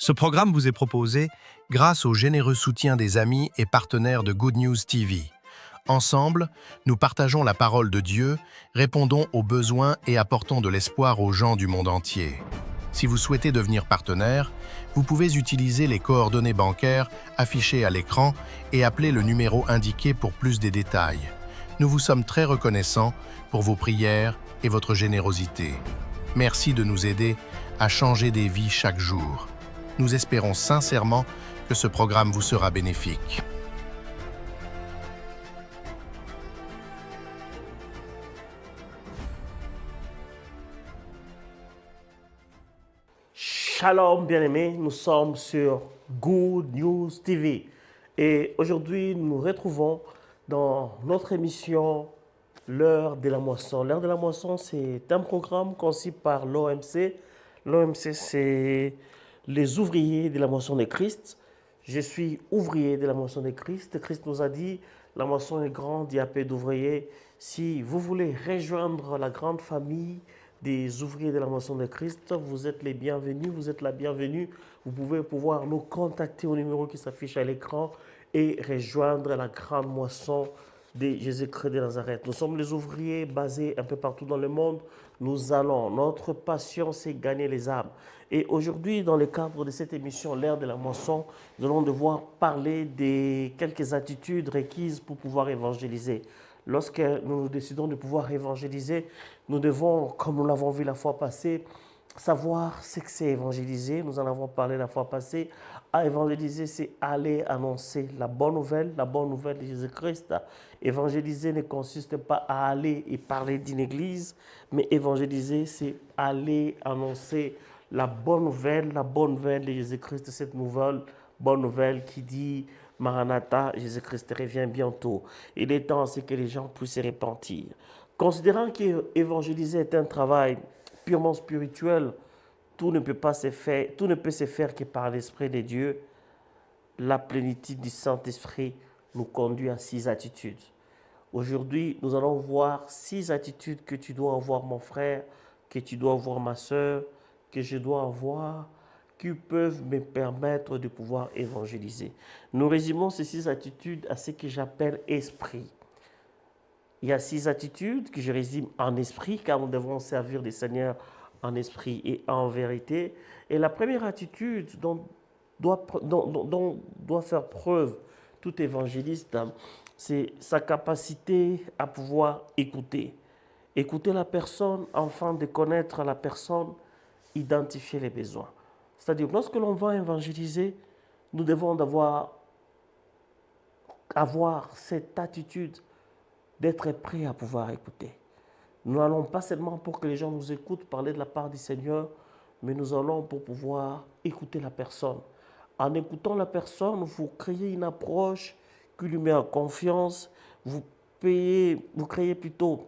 Ce programme vous est proposé grâce au généreux soutien des amis et partenaires de Good News TV. Ensemble, nous partageons la parole de Dieu, répondons aux besoins et apportons de l'espoir aux gens du monde entier. Si vous souhaitez devenir partenaire, vous pouvez utiliser les coordonnées bancaires affichées à l'écran et appeler le numéro indiqué pour plus de détails. Nous vous sommes très reconnaissants pour vos prières et votre générosité. Merci de nous aider à changer des vies chaque jour. Nous espérons sincèrement que ce programme vous sera bénéfique. Shalom bien-aimés, nous sommes sur Good News TV et aujourd'hui nous nous retrouvons dans notre émission L'heure de la moisson. L'heure de la moisson, c'est un programme conçu par l'OMC. L'OMC, c'est les ouvriers de la moisson de Christ. Je suis ouvrier de la moisson de Christ. Christ nous a dit, la moisson est grande, il y a peu d'ouvriers. Si vous voulez rejoindre la grande famille des ouvriers de la moisson de Christ, vous êtes les bienvenus, vous êtes la bienvenue. Vous pouvez pouvoir nous contacter au numéro qui s'affiche à l'écran et rejoindre la grande moisson de Jésus-Christ de Nazareth. Nous sommes les ouvriers basés un peu partout dans le monde. Notre passion, c'est gagner les âmes. Et aujourd'hui, dans le cadre de cette émission, l'ère de la moisson, nous allons devoir parler de quelques attitudes requises pour pouvoir évangéliser. Lorsque nous décidons de pouvoir évangéliser, nous devons, comme nous l'avons vu la fois passée, savoir ce que c'est évangéliser. Nous en avons parlé la fois passée. À évangéliser, c'est aller annoncer la bonne nouvelle de Jésus-Christ. Évangéliser ne consiste pas à aller et parler d'une église, mais évangéliser, c'est aller annoncer la bonne nouvelle de Jésus-Christ, cette nouvelle bonne nouvelle qui dit Maranatha, Jésus-Christ revient bientôt. Il est temps que les gens puissent se repentir. Considérant qu'évangéliser est un travail purement spirituel, tout ne peut se faire que par l'Esprit de Dieu. La plénitude du Saint-Esprit nous conduit à 6 attitudes. Aujourd'hui, nous allons voir 6 attitudes que tu dois avoir, mon frère, que tu dois avoir, ma soeur, que je dois avoir, qui peuvent me permettre de pouvoir évangéliser. Nous résumons ces 6 attitudes à ce que j'appelle esprit. Il y a 6 attitudes que je résume en esprit, car nous devons servir le Seigneur en esprit et en vérité. Et la première attitude dont doit faire preuve tout évangéliste, c'est sa capacité à pouvoir écouter. Écouter la personne afin de connaître la personne, identifier les besoins. C'est-à-dire, lorsque l'on va évangéliser, nous devons avoir cette attitude d'être prêt à pouvoir écouter. Nous n'allons pas seulement pour que les gens nous écoutent parler de la part du Seigneur, mais nous allons pour pouvoir écouter la personne. En écoutant la personne, vous créez une approche qui lui met en confiance, vous créez plutôt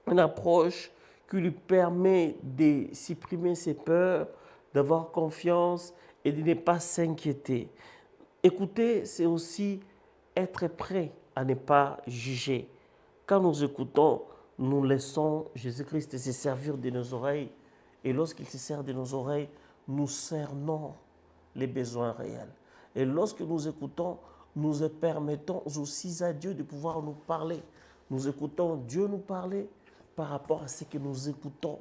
une approche qui lui permet de supprimer ses peurs, d'avoir confiance et de ne pas s'inquiéter. Écouter, c'est aussi être prêt à ne pas juger. Quand nous écoutons, nous laissons Jésus-Christ se servir de nos oreilles. Et lorsqu'il se sert de nos oreilles, nous cernons les besoins réels. Et lorsque nous écoutons, nous permettons aussi à Dieu de pouvoir nous parler. Nous écoutons Dieu nous parler par rapport à ce que nous écoutons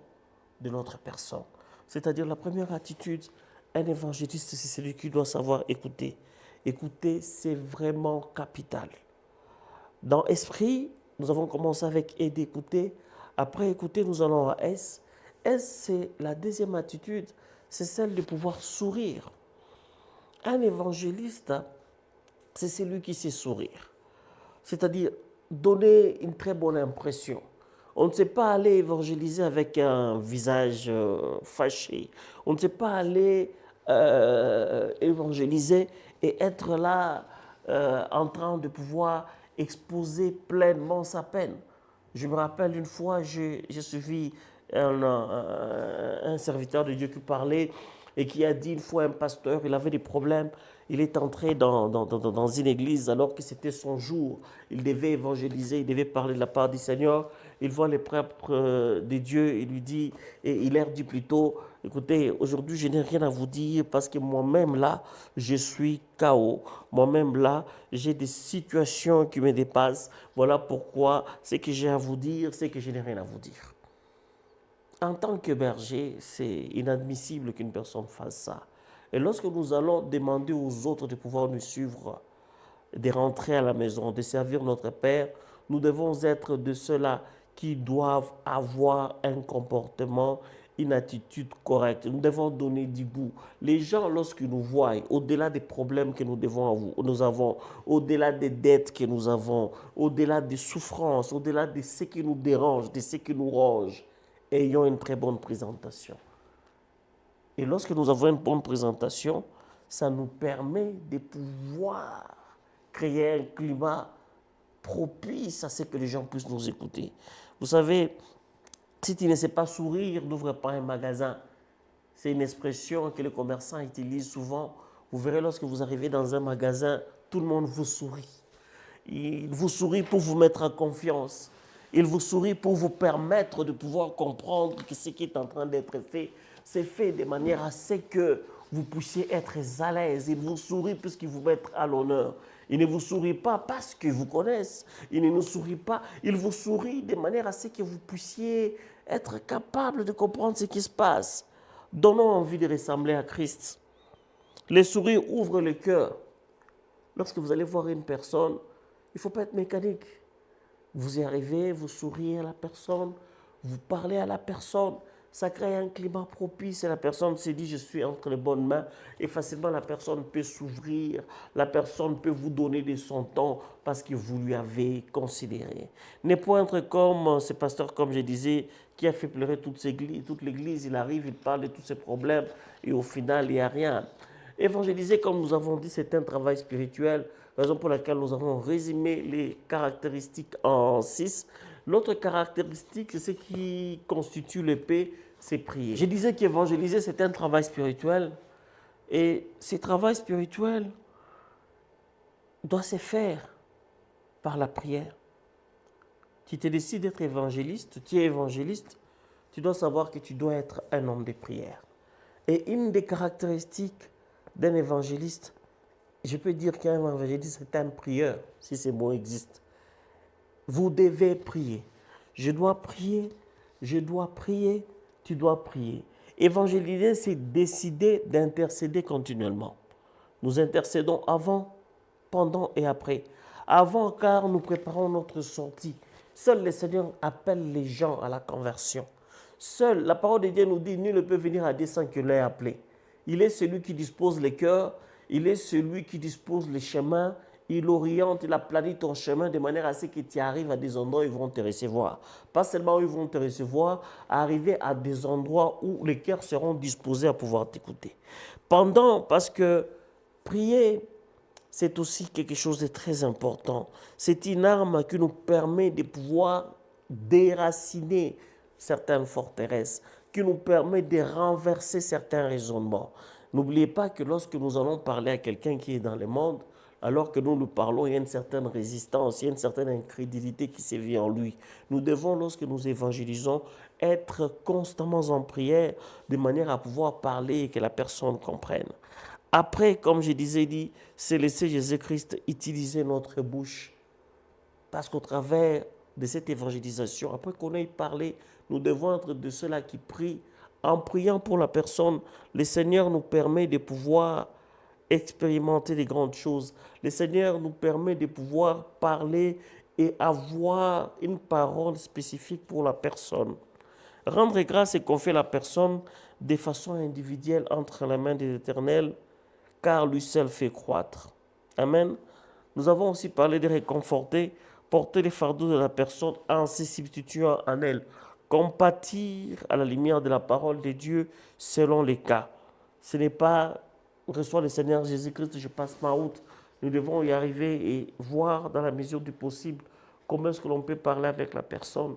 de notre personne. C'est-à-dire la première attitude, un évangéliste, c'est celui qui doit savoir écouter. Écouter, c'est vraiment capital. Dans esprit, nous avons commencé avec et d'écouter. Après écouter, nous allons à S. S, c'est la deuxième attitude, c'est celle de pouvoir sourire. Un évangéliste, c'est celui qui sait sourire. C'est-à-dire donner une très bonne impression. On ne sait pas aller évangéliser avec un visage fâché. On ne sait pas aller évangéliser et être là en train de pouvoir exposer pleinement sa peine. Je me rappelle une fois, j'ai suivi un serviteur de Dieu qui parlait et qui a dit une fois un pasteur, il avait des problèmes, il est entré dans une église alors que c'était son jour. Il devait évangéliser, il devait parler de la part du Seigneur. Il voit les prêtres de Dieu, il lui dit, et il leur dit plutôt, écoutez, aujourd'hui je n'ai rien à vous dire parce que moi-même là, je suis KO. Moi-même là, j'ai des situations qui me dépassent. Voilà pourquoi ce que j'ai à vous dire, c'est que je n'ai rien à vous dire. En tant que berger, c'est inadmissible qu'une personne fasse ça. Et lorsque nous allons demander aux autres de pouvoir nous suivre, de rentrer à la maison, de servir notre Père, nous devons être de ceux-là qui doivent avoir un comportement, une attitude correcte. Nous devons donner du goût. Les gens, lorsqu'ils nous voient, au-delà des problèmes que nous avons, au-delà des dettes que nous avons, au-delà des souffrances, au-delà de ce qui nous dérange, de ce qui nous ronge, ayons une très bonne présentation. Et lorsque nous avons une bonne présentation, ça nous permet de pouvoir créer un climat propice à ce que les gens puissent nous écouter. Vous savez, si tu ne sais pas sourire, n'ouvre pas un magasin. C'est une expression que les commerçants utilisent souvent. Vous verrez lorsque vous arrivez dans un magasin, tout le monde vous sourit. Il vous sourit pour vous mettre en confiance. Il vous sourit pour vous permettre de pouvoir comprendre que ce qui est en train d'être fait, c'est fait de manière à ce que vous puissiez être à l'aise. Il vous sourit puisqu'il vous met à l'honneur. Il ne vous sourit pas parce qu'il vous connaisse. Il ne nous sourit pas. Il vous sourit de manière à ce que vous puissiez être capable de comprendre ce qui se passe. Donnons envie de ressembler à Christ. Les sourires ouvrent le cœur. Lorsque vous allez voir une personne, il ne faut pas être mécanique. Vous y arrivez, vous souriez à la personne, vous parlez à la personne, ça crée un climat propice et la personne se dit je suis entre les bonnes mains et facilement la personne peut s'ouvrir, la personne peut vous donner de son temps parce que vous lui avez considéré. Ne pas être comme ce pasteur, comme je disais, qui a fait pleurer toute l'église, il arrive, il parle de tous ses problèmes et au final il n'y a rien. Évangéliser, comme nous avons dit, c'est un travail spirituel, raison pour laquelle nous avons résumé les caractéristiques en 6. L'autre caractéristique, c'est ce qui constitue l'épée, c'est prier. Je disais qu'évangéliser, c'est un travail spirituel. Et ce travail spirituel doit se faire par la prière. Tu te décides d'être évangéliste, tu es évangéliste, tu dois savoir que tu dois être un homme de prière. Et une des caractéristiques d'un évangéliste, je peux dire qu'un évangéliste, c'est un prieur, si ces mots existent. Vous devez prier. Je dois prier, je dois prier, tu dois prier. Évangéliser, c'est décider d'intercéder continuellement. Nous intercédons avant, pendant et après. Avant, car nous préparons notre sortie. Seul le Seigneur appelle les gens à la conversion. Seul, la parole de Dieu nous dit, nul ne peut venir à Dieu sans qu'il l'ait appelé. Il est celui qui dispose les cœurs, il est celui qui dispose les chemins, il oriente, il aplanit ton chemin de manière à ce que tu arrives à des endroits où ils vont te recevoir. Pas seulement où ils vont te recevoir, arriver à des endroits où les cœurs seront disposés à pouvoir t'écouter. Parce que prier, c'est aussi quelque chose de très important. C'est une arme qui nous permet de pouvoir déraciner certaines forteresses, qui nous permet de renverser certains raisonnements. N'oubliez pas que lorsque nous allons parler à quelqu'un qui est dans le monde, alors que nous parlons, il y a une certaine résistance, il y a une certaine incrédulité qui sévit en lui. Nous devons, lorsque nous évangélisons, être constamment en prière de manière à pouvoir parler et que la personne comprenne. Après, comme je disais, c'est laisser Jésus-Christ utiliser notre bouche. Parce qu'au travers de cette évangélisation, après qu'on ait parlé, nous devons être de ceux-là qui prient. En priant pour la personne, le Seigneur nous permet de pouvoir expérimenter des grandes choses. Le Seigneur nous permet de pouvoir parler et avoir une parole spécifique pour la personne. Rendre grâce et confier la personne de façon individuelle entre les mains de l'Éternel, car lui seul fait croître. Amen. Nous avons aussi parlé de réconforter, porter les fardeaux de la personne en se substituant en elle, compatir à la lumière de la parole de Dieu selon les cas. Ce n'est pas reçois le Seigneur Jésus-Christ, je passe ma route. Nous devons y arriver et voir dans la mesure du possible comment est-ce que l'on peut parler avec la personne.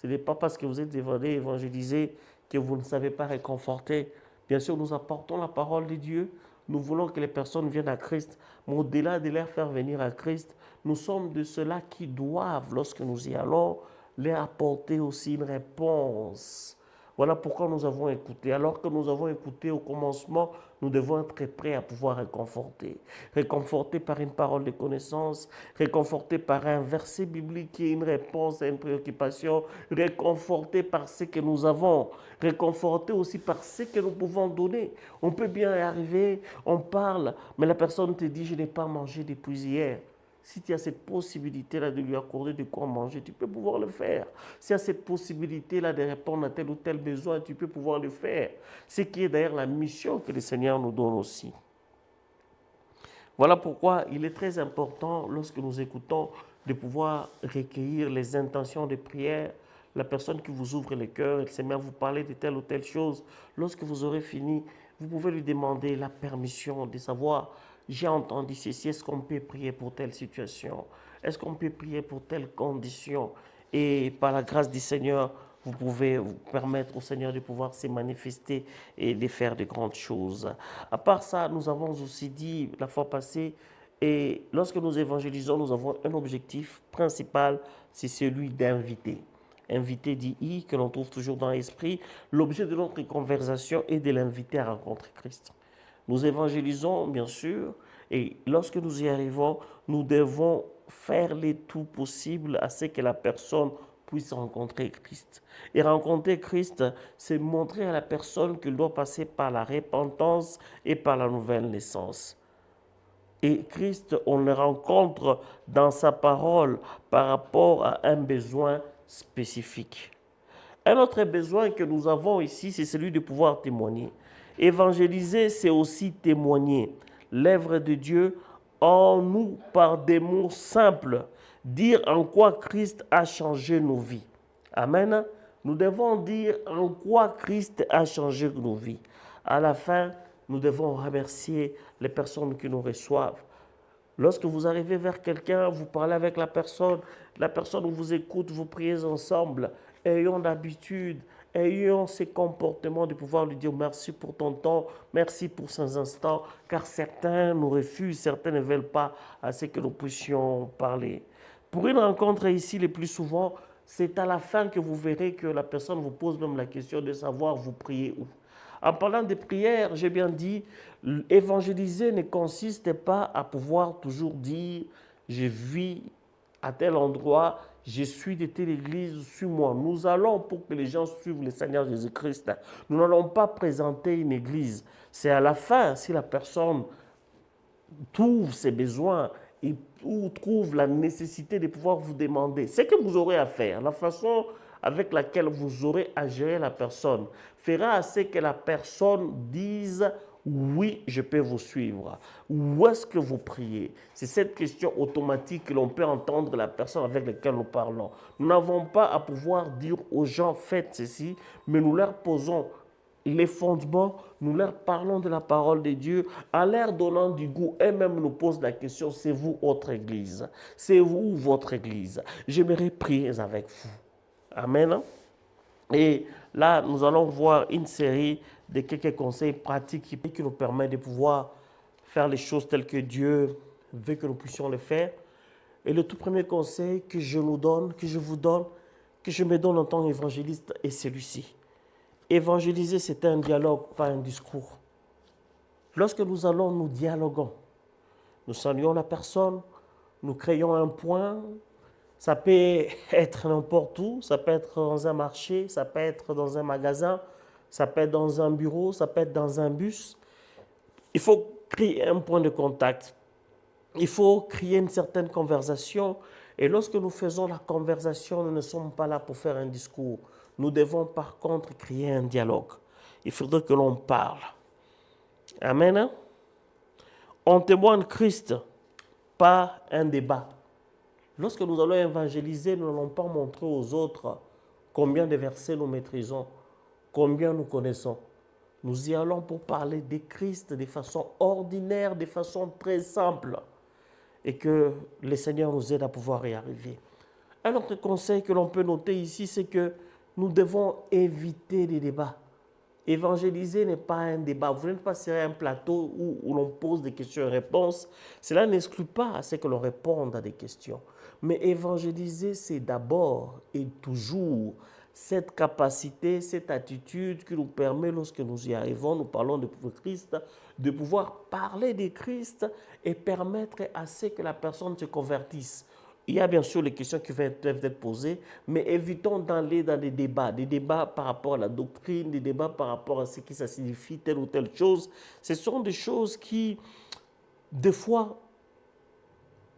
Ce n'est pas parce que vous êtes évangélisé que vous ne savez pas réconforter. Bien sûr, nous apportons la parole de Dieu. Nous voulons que les personnes viennent à Christ. Mais au-delà de les faire venir à Christ, nous sommes de ceux-là qui doivent, lorsque nous y allons, leur apporter aussi une réponse. Voilà pourquoi nous avons écouté. Alors que nous avons écouté au commencement, nous devons être prêts à pouvoir réconforter. Réconforter par une parole de connaissance, réconforter par un verset biblique qui est une réponse à une préoccupation, réconforter par ce que nous avons, réconforter aussi par ce que nous pouvons donner. On peut bien y arriver, on parle, mais la personne te dit, je n'ai pas mangé depuis hier. Si tu as cette possibilité-là de lui accorder de quoi manger, tu peux pouvoir le faire. Si tu as cette possibilité-là de répondre à tel ou tel besoin, tu peux pouvoir le faire. Ce qui est d'ailleurs la mission que le Seigneur nous donne aussi. Voilà pourquoi il est très important, lorsque nous écoutons, de pouvoir recueillir les intentions de prière. La personne qui vous ouvre le cœur, elle se met à vous parler de telle ou telle chose. Lorsque vous aurez fini, vous pouvez lui demander la permission de savoir, j'ai entendu ceci, est-ce qu'on peut prier pour telle situation? Est-ce qu'on peut prier pour telle condition? Et par la grâce du Seigneur, vous pouvez vous permettre au Seigneur de pouvoir se manifester et de faire de grandes choses. À part ça, nous avons aussi dit la fois passée, et lorsque nous évangélisons, nous avons un objectif principal, c'est celui d'inviter. Inviter dit I, que l'on trouve toujours dans l'esprit. L'objet de notre conversation est de l'inviter à rencontrer Christ. Nous évangélisons, bien sûr, et lorsque nous y arrivons, nous devons faire le tout possible à ce que la personne puisse rencontrer Christ. Et rencontrer Christ, c'est montrer à la personne qu'il doit passer par la repentance et par la nouvelle naissance. Et Christ, on le rencontre dans sa parole par rapport à un besoin spécifique. Un autre besoin que nous avons ici, c'est celui de pouvoir témoigner. Évangéliser, c'est aussi témoigner l'œuvre de Dieu en nous par des mots simples, dire en quoi Christ a changé nos vies. Amen. Nous devons dire en quoi Christ a changé nos vies. À la fin, nous devons remercier les personnes qui nous reçoivent. Lorsque vous arrivez vers quelqu'un, vous parlez avec la personne vous écoute, vous priez ensemble. Ayons d'habitude, ayons ces comportements de pouvoir lui dire merci pour ton temps, merci pour ces instants, car certains nous refusent, certains ne veulent pas à ce que nous puissions parler. Pour une rencontre ici, le plus souvent, c'est à la fin que vous verrez que la personne vous pose même la question de savoir vous priez où. En parlant de prière, j'ai bien dit, évangéliser ne consiste pas à pouvoir toujours dire, je vis à tel endroit, je suis de telle église, suis-moi. Nous allons pour que les gens suivent le Seigneur Jésus-Christ. Nous n'allons pas présenter une église. C'est à la fin, si la personne trouve ses besoins et ou trouve la nécessité de pouvoir vous demander ce que vous aurez à faire, la façon avec laquelle vous aurez à gérer la personne, fera à ce que la personne dise oui, je peux vous suivre. Où est-ce que vous priez? C'est cette question automatique que l'on peut entendre de la personne avec laquelle nous parlons. Nous n'avons pas à pouvoir dire aux gens faites ceci, mais nous leur posons les fondements, nous leur parlons de la parole de Dieu, en leur donnant du goût, eux-mêmes nous posent la question, c'est vous votre église? C'est vous votre église? J'aimerais prier avec vous. Amen. Et là, nous allons voir une série de quelques conseils pratiques qui nous permettent de pouvoir faire les choses telles que Dieu veut que nous puissions les faire. Et le tout premier conseil que je vous donne, que je me donne en tant qu'évangéliste est celui-ci. Évangéliser, c'est un dialogue, pas un discours. Lorsque nous allons, nous dialoguons. Nous saluons la personne, nous créons un point. Ça peut être n'importe où, ça peut être dans un marché, ça peut être dans un magasin, ça peut être dans un bureau, ça peut être dans un bus. Il faut créer un point de contact. Il faut créer une certaine conversation. Et lorsque nous faisons la conversation, nous ne sommes pas là pour faire un discours. Nous devons par contre créer un dialogue. Il faudrait que l'on parle. Amen. On témoigne Christ, pas un débat. Lorsque nous allons évangéliser, nous n'allons pas montrer aux autres combien de versets nous maîtrisons, combien nous connaissons. Nous y allons pour parler de Christ de façon ordinaire, de façon très simple. Et que le Seigneur nous aide à pouvoir y arriver. Un autre conseil que l'on peut noter ici, c'est que nous devons éviter les débats. Évangéliser n'est pas un débat. Vous n'êtes pas sur un plateau où l'on pose des questions et réponses. Cela n'exclut pas à ce que l'on réponde à des questions. Mais évangéliser, c'est d'abord et toujours cette capacité, cette attitude qui nous permet, lorsque nous y arrivons, nous parlons de Christ, de pouvoir parler de Christ et permettre à ce que la personne se convertisse. Il y a bien sûr les questions qui doivent être posées, mais évitons d'aller dans des débats par rapport à la doctrine, des débats par rapport à ce que ça signifie telle ou telle chose. Ce sont des choses qui, des fois,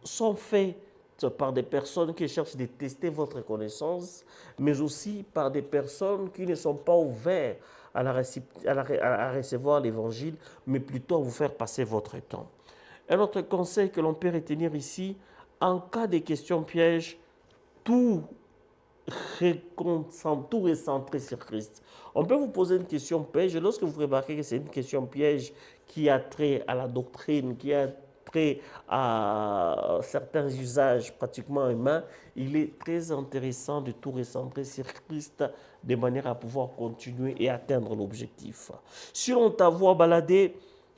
sont faits par des personnes qui cherchent à tester votre connaissance, mais aussi par des personnes qui ne sont pas ouvertes à recevoir l'évangile, mais plutôt à vous faire passer votre temps. Un autre conseil que l'on peut retenir ici, en cas de questions pièges, tout tout est centré sur Christ. On peut vous poser une question piège et lorsque vous remarquez que c'est une question piège qui a trait à la doctrine, qui a trait à certains usages pratiquement humains, il est très intéressant de tout recentrer sur Christ de manière à pouvoir continuer et atteindre l'objectif. Si on t'a vu balader,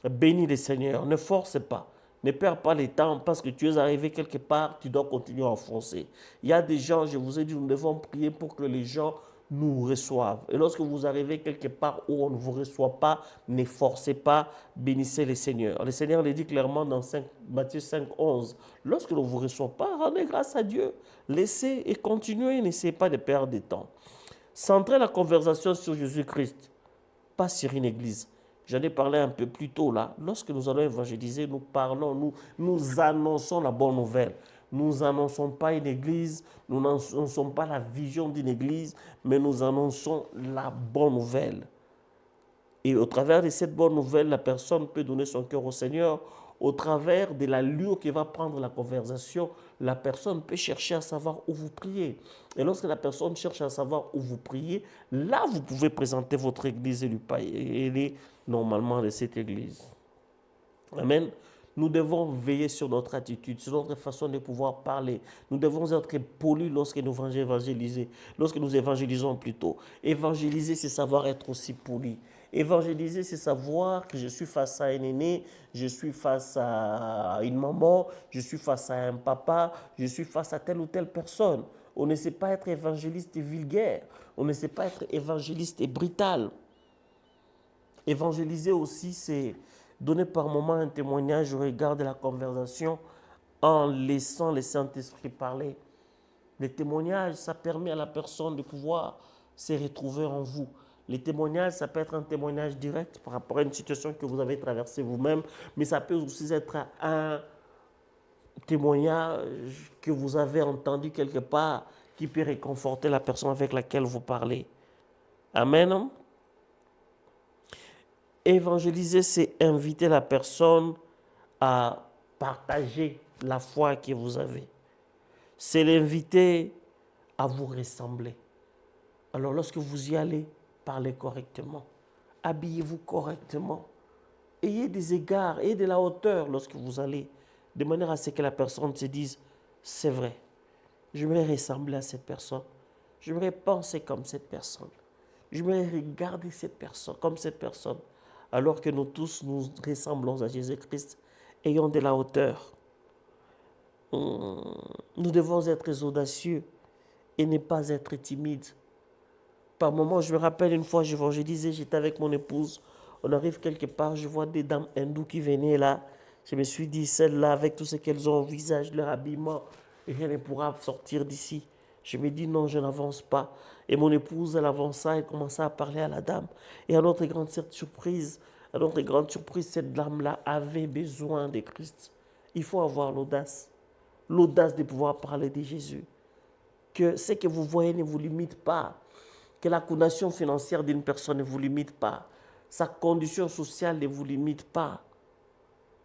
bénis le Seigneur, ne force pas. Ne perds pas le temps parce que tu es arrivé quelque part, tu dois continuer à enfoncer. Il y a des gens, je vous ai dit, nous devons prier pour que les gens nous reçoivent. Et lorsque vous arrivez quelque part où on ne vous reçoit pas, ne forcez pas, bénissez le Seigneur. Le Seigneur le dit clairement dans Matthieu 5, 11. Lorsque l'on ne vous reçoit pas, rendez grâce à Dieu. Laissez et continuez, n'essayez pas de perdre de temps. Centrez la conversation sur Jésus-Christ, pas sur une église. J'en ai parlé un peu plus tôt là. Lorsque nous allons évangéliser, nous parlons, nous annonçons la bonne nouvelle. Nous n'annonçons pas une église, nous n'annonçons pas la vision d'une église, mais nous annonçons la bonne nouvelle. Et au travers de cette bonne nouvelle, la personne peut donner son cœur au Seigneur. Au travers de l'allure qui va prendre la conversation, la personne peut chercher à savoir où vous priez. Et lorsque la personne cherche à savoir où vous priez, là, vous pouvez présenter votre église et lui parler normalement de cette église. Amen. Nous devons veiller sur notre attitude, sur notre façon de pouvoir parler. Nous devons être polis lorsque nous évangélisons, lorsque nous évangélisons plutôt. Évangéliser, c'est savoir être aussi poli. Évangéliser, c'est savoir que je suis face à un aîné, je suis face à une maman, je suis face à un papa, je suis face à telle ou telle personne. On ne sait pas être évangéliste et vulgaire. On ne sait pas être évangéliste et brutal. Évangéliser aussi, c'est donner par moment un témoignage au regard de la conversation en laissant le Saint-Esprit parler. Les témoignages, ça permet à la personne de pouvoir se retrouver en vous. Les témoignages, ça peut être un témoignage direct par rapport à une situation que vous avez traversée vous-même, mais ça peut aussi être un témoignage que vous avez entendu quelque part qui peut réconforter la personne avec laquelle vous parlez. Amen. Évangéliser, c'est inviter la personne à partager la foi que vous avez. C'est l'inviter à vous ressembler. Alors lorsque vous y allez, parlez correctement. Habillez-vous correctement. Ayez des égards, ayez de la hauteur lorsque vous allez, de manière à ce que la personne se dise, c'est vrai, je vais ressembler à cette personne. Je vais penser comme cette personne. Je vais regarder cette personne comme cette personne. Alors que nous tous, nous ressemblons à Jésus-Christ, ayons de la hauteur. Nous devons être audacieux et ne pas être timides. Par moments, je me rappelle une fois, j'évangélisais, j'étais avec mon épouse. On arrive quelque part, je vois des dames hindoues qui venaient là. Je me suis dit, celles-là, avec tout ce qu'elles ont au visage, leur habillement, rien ne pourra sortir d'ici. Je me dis, non, je n'avance pas. Et mon épouse, elle avança, elle commença à parler à la dame. Et à notre grande surprise, cette dame-là avait besoin de Christ. Il faut avoir l'audace. L'audace de pouvoir parler de Jésus. Que ce que vous voyez ne vous limite pas. Que la condition financière d'une personne ne vous limite pas. Sa condition sociale ne vous limite pas.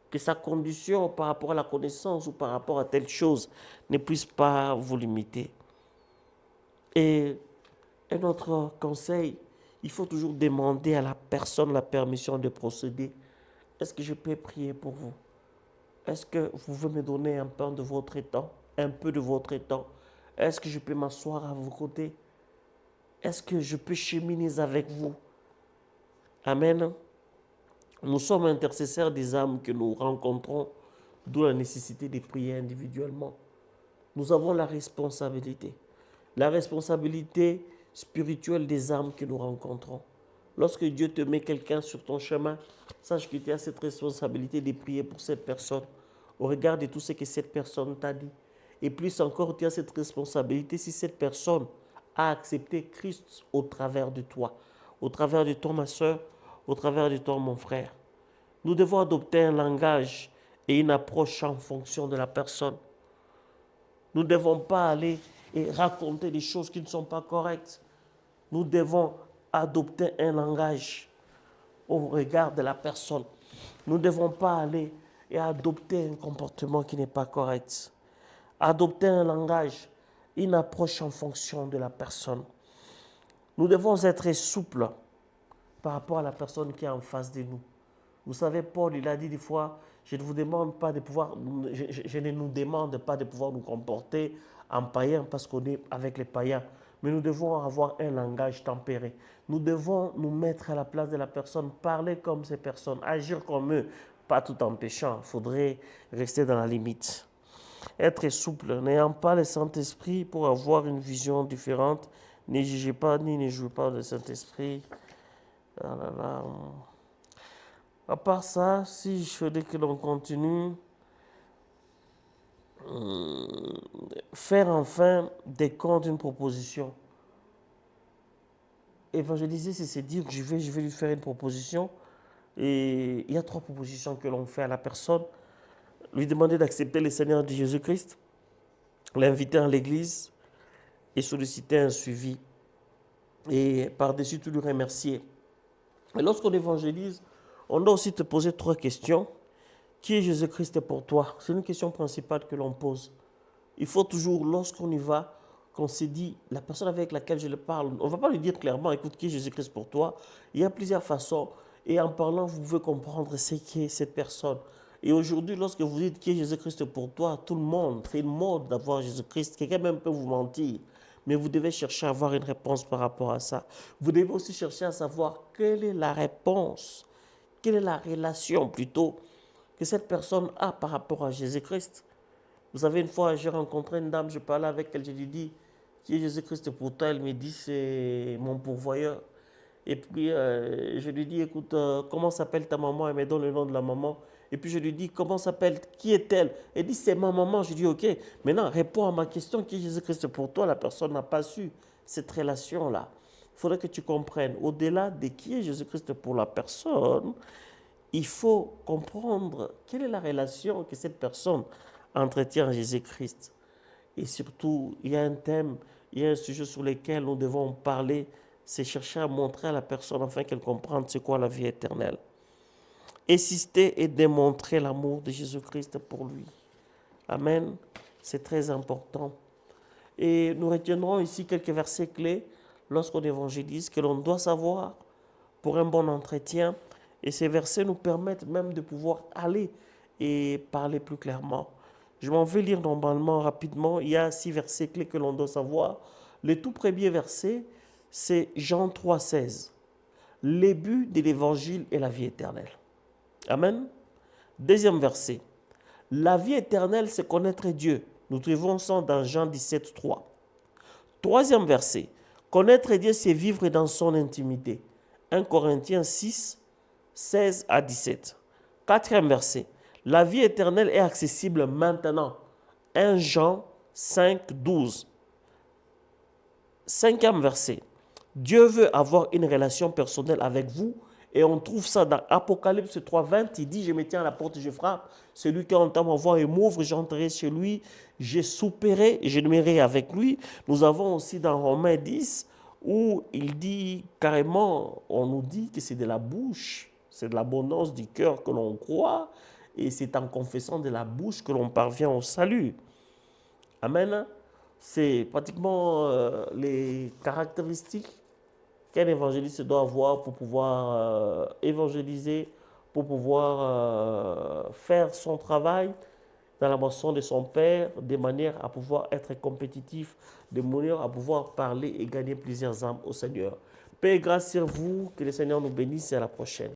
Que sa condition par rapport à la connaissance ou par rapport à telle chose ne puisse pas vous limiter. Et un autre conseil, il faut toujours demander à la personne la permission de procéder. Est-ce que je peux prier pour vous? Est-ce que vous pouvez me donner un peu de votre temps? Un peu de votre temps? Est-ce que je peux m'asseoir à vos côtés? Est-ce que je peux cheminer avec vous? Amen. Nous sommes intercesseurs des âmes que nous rencontrons, d'où la nécessité de prier individuellement. Nous avons la responsabilité spirituelle des âmes que nous rencontrons. Lorsque Dieu te met quelqu'un sur ton chemin, sache que tu as cette responsabilité de prier pour cette personne, au regard de tout ce que cette personne t'a dit. Et plus encore, tu as cette responsabilité si cette personne a accepté Christ au travers de toi, au travers de toi, ma soeur, au travers de toi, mon frère. Nous devons adopter un langage et une approche en fonction de la personne. Nous ne devons pas aller et raconter des choses qui ne sont pas correctes. Nous devons adopter un langage au regard de la personne. Nous ne devons pas aller et adopter un comportement qui n'est pas correct. Adopter un langage, une approche en fonction de la personne. Nous devons être souples par rapport à la personne qui est en face de nous. Vous savez, Paul, il a dit des fois, je ne vous demande pas de pouvoir, je ne nous demande pas de pouvoir nous comporter en païen parce qu'on est avec les païens. Mais nous devons avoir un langage tempéré. Nous devons nous mettre à la place de la personne, parler comme ces personnes, agir comme eux, pas tout en péchant. Il faudrait rester dans la limite. Être souple, n'ayant pas le Saint-Esprit pour avoir une vision différente. Ne jugez pas ni ne jouez pas le Saint-Esprit. Ah là là. À part ça, si je veux que l'on continue, faire enfin des comptes d'une proposition. Évangéliser, c'est dire que je vais lui faire une proposition. Et il y a 3 propositions que l'on fait à la personne. Lui demander d'accepter le Seigneur de Jésus-Christ, l'inviter à l'église et solliciter un suivi. Et par-dessus tout, lui remercier. Et lorsqu'on évangélise, on doit aussi te poser 3 questions. Qui est Jésus-Christ pour toi? C'est une question principale que l'on pose. Il faut toujours, lorsqu'on y va, qu'on se dit, la personne avec laquelle je le parle, on ne va pas lui dire clairement, écoute, qui est Jésus-Christ pour toi? Il y a plusieurs façons. Et en parlant, vous pouvez comprendre ce qu'est cette personne. Et aujourd'hui, lorsque vous dites qui est Jésus-Christ pour toi, tout le monde, c'est une mode d'avoir Jésus-Christ. Quelqu'un même peut vous mentir. Mais vous devez chercher à avoir une réponse par rapport à ça. Vous devez aussi chercher à savoir quelle est la réponse, quelle est la relation plutôt que cette personne a par rapport à Jésus-Christ. Vous savez, une fois, j'ai rencontré une dame, je parlais avec elle, je lui dis, qui est Jésus-Christ pour toi? Elle me dit, c'est mon pourvoyeur. Et puis, je lui dis, écoute, comment s'appelle ta maman? Elle me donne le nom de la maman. Et puis, je lui dis, comment s'appelle? Qui est-elle? Elle dit, c'est ma maman. Je dis, ok, maintenant, réponds à ma question, qui est Jésus-Christ pour toi? La personne n'a pas su cette relation-là. Il faudrait que tu comprennes, au-delà de qui est Jésus-Christ pour la personne, il faut comprendre quelle est la relation que cette personne entretient en Jésus-Christ. Et surtout, il y a un thème, il y a un sujet sur lequel nous devons parler, c'est chercher à montrer à la personne afin qu'elle comprenne c'est quoi la vie éternelle. Insister et démontrer l'amour de Jésus-Christ pour lui. Amen. C'est très important. Et nous retiendrons ici quelques versets clés lorsqu'on évangélise que l'on doit savoir pour un bon entretien. Et ces versets nous permettent même de pouvoir aller et parler plus clairement. Je m'en vais lire normalement rapidement. Il y a 6 versets clés que l'on doit savoir. Le tout premier verset, c'est Jean 3,16. Le but de l'évangile est la vie éternelle. Amen. Deuxième verset. La vie éternelle, c'est connaître Dieu. Nous trouvons ça dans Jean 17,3. Troisième verset. Connaître Dieu, c'est vivre dans son intimité. 1 Corinthiens 6, 16 à 17. Quatrième verset. La vie éternelle est accessible maintenant. 1 Jean 5, 12. Cinquième verset. Dieu veut avoir une relation personnelle avec vous. Et on trouve ça dans Apocalypse 3, 20. Il dit, je me tiens à la porte et je frappe. Celui qui entend ma voix et m'ouvre, j'entrerai chez lui. Je souperai et je demeurrai avec lui. Nous avons aussi dans Romains 10, où il dit carrément, on nous dit que c'est de la bouche, c'est de l'abondance du cœur que l'on croit. Et c'est en confessant de la bouche que l'on parvient au salut. Amen. C'est pratiquement les caractéristiques qu'un évangéliste doit avoir pour pouvoir évangéliser, pour pouvoir faire son travail dans la moisson de son Père, de manière à pouvoir être compétitif, de manière à pouvoir parler et gagner plusieurs âmes au Seigneur. Paix et grâce sur vous. Que le Seigneur nous bénisse et à la prochaine.